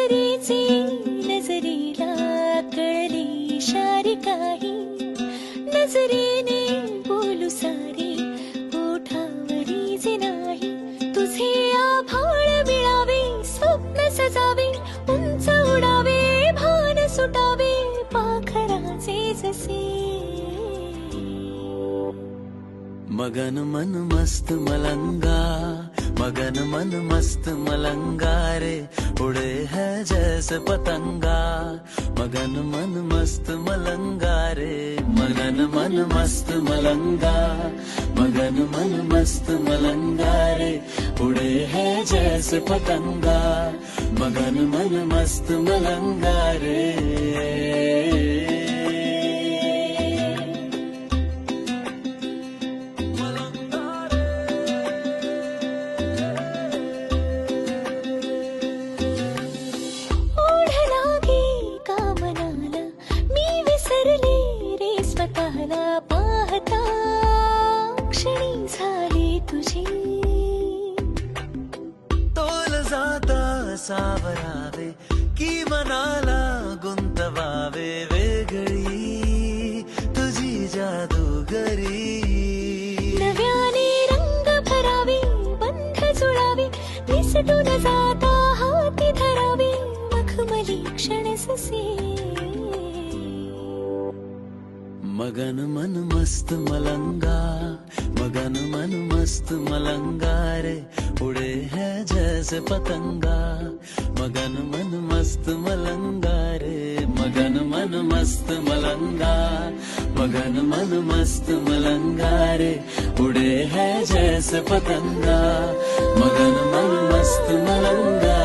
नजरेचे नजरेला कळले इशारे काही नजरेने बोलू सारे ओठावरी जे नाही तुझे आभाळ मिळावे स्वप्न सजावे उंच उडावे भान सुटावे पाखराचे जसे मगन मन मस्त मलंगा मगन मन मस्त मलंगा रे उड़े है जैसे पतंगा मगन मन मस्त मलंगा रे मगन मन मस्त मलंगा मगन मन मस्त मलंगा रे उड़े है जैसे पतंगा मगन मन मस्त मलंगा रे पाहता क्षणी झाले तुझे तोल जाता सावरावे की मनाला गुंतवावे वेगळी तुझी जादूगरी नव्याने रंग भरावे बंध जुळावे निसटून जाता हाती धरावे मखमली क्षण ससे मगन मन मस्त मलंगा मगन मन मस्त मलंगा रे उड़े है जैसे पतंगा मगन मन मस्त मलंगा रे मगन मन मस्त मलंगा मगन मन मस्त मलंगा रे उड़े है जैसे पतंगा मगन मन मस्त मलंगा